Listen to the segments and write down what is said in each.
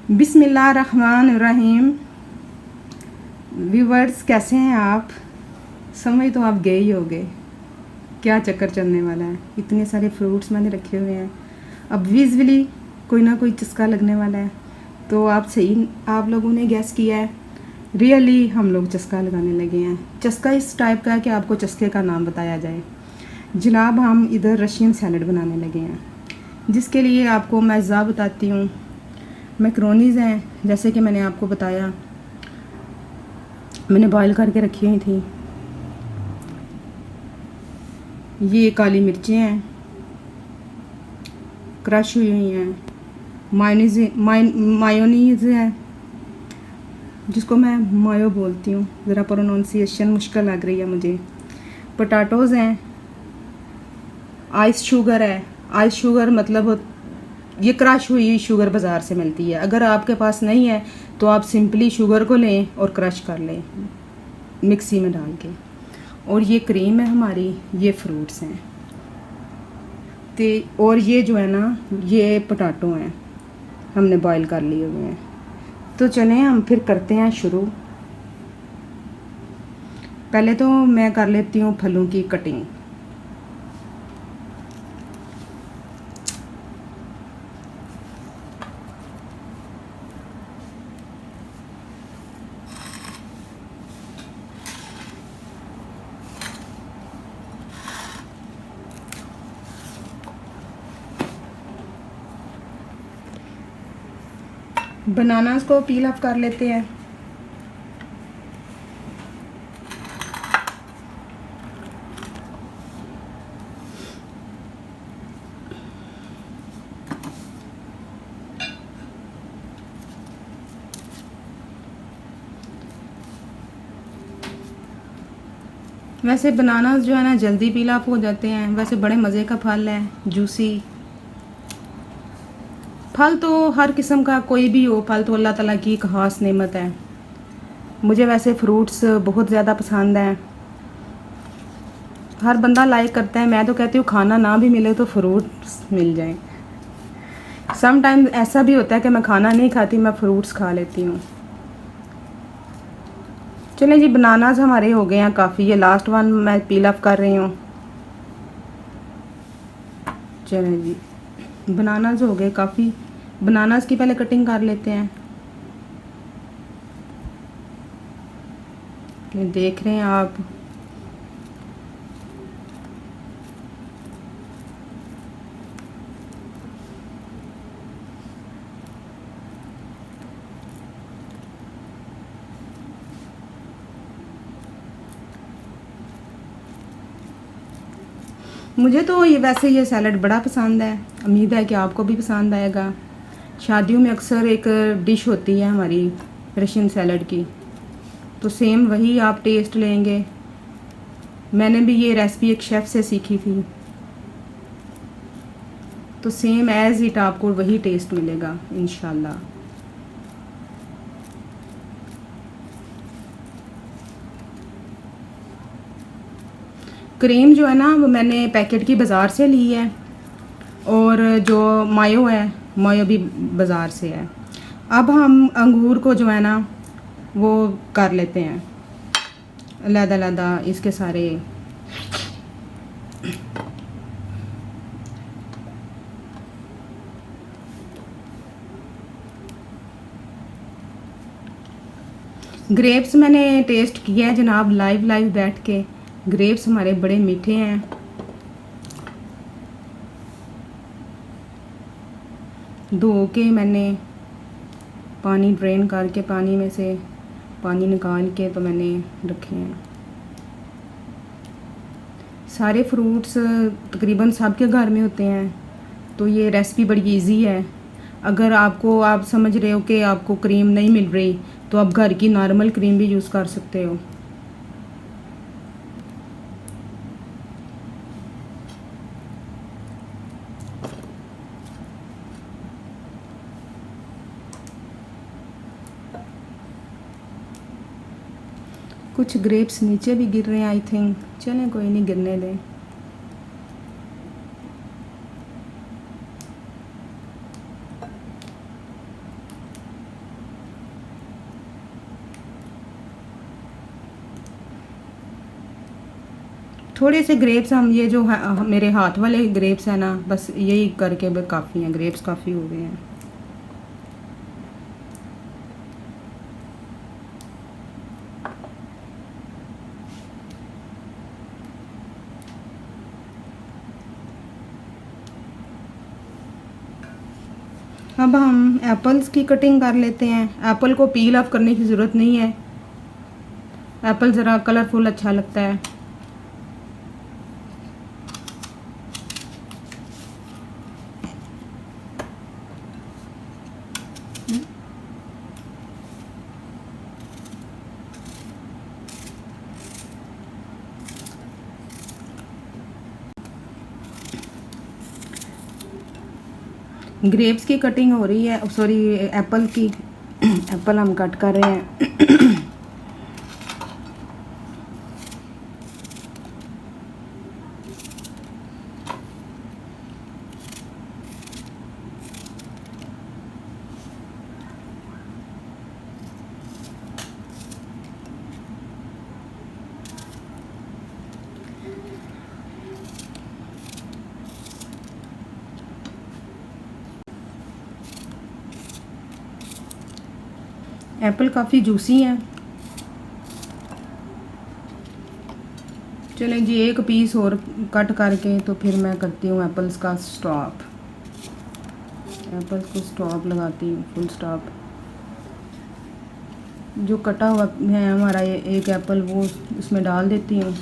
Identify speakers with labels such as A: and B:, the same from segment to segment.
A: बिस्मिल्लाहिर्रहमानिर्रहीम। व्यूवर्स, कैसे हैं आप? समझ तो आप गए ही होंगे क्या चक्कर चलने वाला है। इतने सारे फ्रूट्स मैंने रखे हुए हैं, अब विजुअली कोई ना कोई चस्का लगने वाला है। तो आप लोगों ने गैस किया है, रियली हम लोग चस्का लगाने लगे हैं। चस्का इस टाइप का है कि आपको चस्के का नाम बताया जाए। जनाब, हम इधर रशियन सैलड बनाने लगे हैं, जिसके लिए आपको मैं अज़्ज़ा बताती हूँ। मैक्रोनीज़ हैं, जैसे कि मैंने आपको बताया, मैंने बॉईल करके रखी हुई थी। ये काली मिर्चें हैं, क्रश हुई हुई हैं। मायोनीज़ है, जिसको मैं मायो बोलती हूँ, ज़रा प्रोनाउंसिएशन मुश्किल लग रही है मुझे। पोटैटोज़ हैं, आइस शुगर है। आइस शुगर मतलब ये क्रश हुई शुगर बाज़ार से मिलती है। अगर आपके पास नहीं है तो आप सिंपली शुगर को लें और क्रश कर लें मिक्सी में डाल के। और ये क्रीम है हमारी, ये फ्रूट्स हैं और ये जो है ना, ये पोटैटो हैं, हमने बॉईल कर लिए हुए हैं। तो चलें हम फिर करते हैं शुरू। पहले तो मैं कर लेती हूँ फलों की कटिंग। बनानास को पील ऑफ कर लेते हैं। वैसे बनानास जो है ना जल्दी पील ऑफ हो जाते हैं। वैसे बड़े मज़े का फल है, जूसी फल। तो हर किस्म का कोई भी हो, फल तो अल्लाह ताला की एक ख़ास नेमत है। मुझे वैसे फ्रूट्स बहुत ज़्यादा पसंद हैं। हर बंदा लाइक करता है, मैं तो कहती हूँ खाना ना भी मिले तो फ्रूट्स मिल जाएं। सम टाइम ऐसा भी होता है कि मैं खाना नहीं खाती, मैं फ्रूट्स खा लेती हूँ। चलें जी, बनानास हमारे हो गए हैं काफ़ी। ये लास्ट वन मैं पील ऑफ कर रही हूँ। चलें जी, बनानास हो गए काफ़ी। बनानास की पहले कटिंग कर लेते हैं। ये देख रहे हैं आप, मुझे तो वैसे ये सैलड बड़ा पसंद है। उम्मीद है कि आपको भी पसंद आएगा। शादियों में अक्सर एक डिश होती है हमारी रशियन सैलड की, तो सेम वही आप टेस्ट लेंगे। मैंने भी ये रेसिपी एक शेफ़ से सीखी थी, तो सेम एज़ इट आपको वही टेस्ट मिलेगा इंशाल्लाह। क्रीम जो है ना, वो मैंने पैकेट की बाज़ार से ली है, और जो मायो है, मायो भी बाज़ार से है। अब हम अंगूर को जो है ना वो कर लेते हैं अलग-अलग इसके सारे। ग्रेप्स मैंने टेस्ट किया है जनाब, लाइव बैठ के। ग्रेप्स हमारे बड़े मीठे हैं। धो के मैंने पानी ड्रेन करके, पानी में से पानी निकाल के तो मैंने रखे हैं। सारे फ्रूट्स तकरीबन सबके घर में होते हैं, तो ये रेसिपी बड़ी इजी है। अगर आप समझ रहे हो कि आपको क्रीम नहीं मिल रही, तो आप घर की नॉर्मल क्रीम भी यूज़ कर सकते हो। कुछ ग्रेप्स नीचे भी गिर रहे हैं आई थिंक। चलें, कोई नहीं, गिरने दें। थोड़े से ग्रेप्स हम ये जो मेरे हाथ वाले ग्रेप्स हैं ना, बस यही करके काफ़ी हैं, ग्रेप्स काफ़ी हो गए हैं। अब हम एप्पल्स की कटिंग कर लेते हैं। एप्पल को पील ऑफ करने की ज़रूरत नहीं है, एप्पल ज़रा कलरफुल अच्छा लगता है। ग्रेप्स की कटिंग हो रही है, सॉरी एप्पल की। एप्पल हम कट कर रहे हैं। एप्पल काफ़ी जूसी हैं। चलें जी, एक पीस और कट करके तो फिर मैं करती हूँ एप्पल्स का स्टॉप। एप्पल्स को स्टॉप लगाती हूँ, फुल स्टॉप। जो कटा हुआ है हमारा ये एक एप्पल, वो उसमें डाल देती हूँ।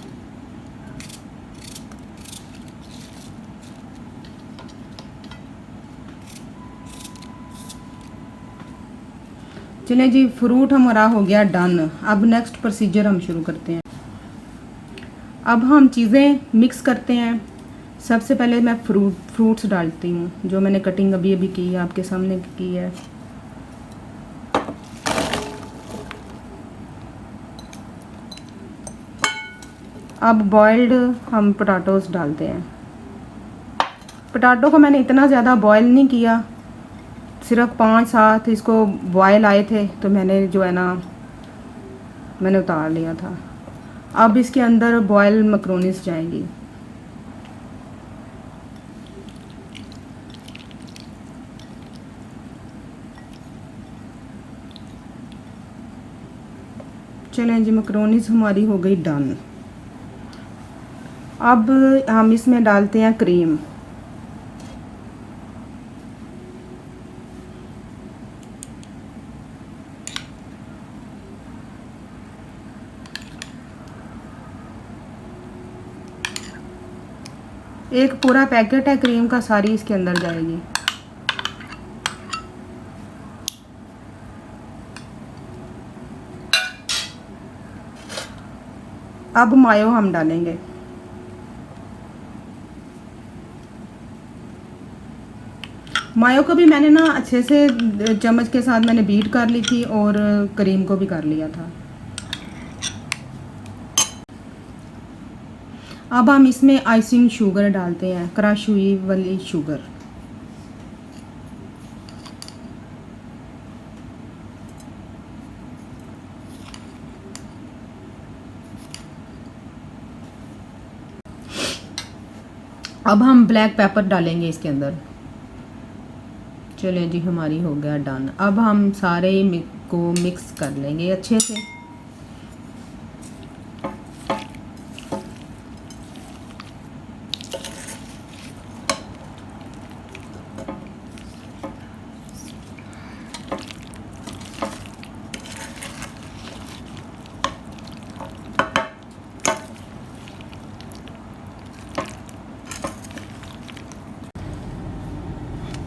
A: चलें जी, फ्रूट हमारा हो गया डन। अब नेक्स्ट प्रोसीजर हम शुरू करते हैं। अब हम चीज़ें मिक्स करते हैं। सबसे पहले मैं फ्रूट्स डालती हूँ, जो मैंने कटिंग अभी अभी की है, आपके सामने की है। अब बॉइल्ड हम पोटैटोस डालते हैं। पोटैटो को मैंने इतना ज़्यादा बॉयल नहीं किया, सिर्फ 5-7 इसको बॉयल आए थे, तो मैंने जो है ना, मैंने उतार लिया था। अब इसके अंदर बॉयल मैक्रोनीस जाएंगी। चलें जी, मैक्रोनीस हमारी हो गई डन। अब हम इसमें डालते हैं क्रीम। एक पूरा पैकेट है क्रीम का, सारी इसके अंदर जाएगी। अब मायो हम डालेंगे। मायो को भी मैंने ना अच्छे से चम्मच के साथ मैंने बीट कर ली थी, और क्रीम को भी कर लिया था। अब हम इसमें आइसिंग शुगर डालते हैं, क्रश हुई वाली शुगर। अब हम ब्लैक पेपर डालेंगे इसके अंदर। चलिए जी, हमारी हो गया डन। अब हम सारे को मिक्स कर लेंगे अच्छे से।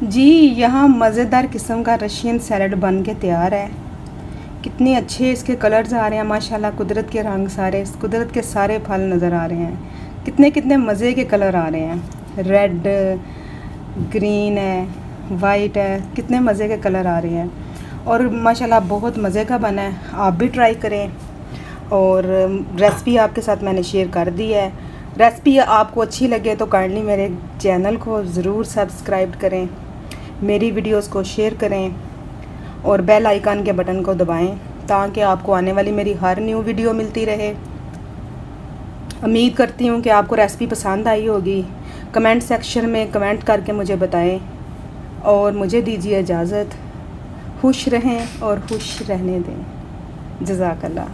A: जी, यहाँ मज़ेदार किस्म का रशियन सैलड बन के तैयार है। कितने अच्छे इसके कलर्स आ रहे हैं माशाल्लाह, कुदरत के रंग सारे, कुदरत के सारे फल नज़र आ रहे हैं। कितने कितने मज़े के कलर आ रहे हैं, रेड, ग्रीन है, वाइट है, कितने मज़े के कलर आ रहे हैं। और माशाल्लाह बहुत मज़े का बना है, आप भी ट्राई करें। और रेसिपी आपके साथ मैंने शेयर कर दी है। रेसिपी आपको अच्छी लगे तो काइंडली मेरे चैनल को ज़रूर सब्सक्राइब करें, मेरी वीडियोस को शेयर करें, और बेल आइकन के बटन को दबाएं, ताकि आपको आने वाली मेरी हर न्यू वीडियो मिलती रहे। उम्मीद करती हूँ कि आपको रेसिपी पसंद आई होगी। कमेंट सेक्शन में कमेंट करके मुझे बताएं और मुझे दीजिए इजाज़त। खुश रहें और खुश रहने दें। जज़ाकल्लाह।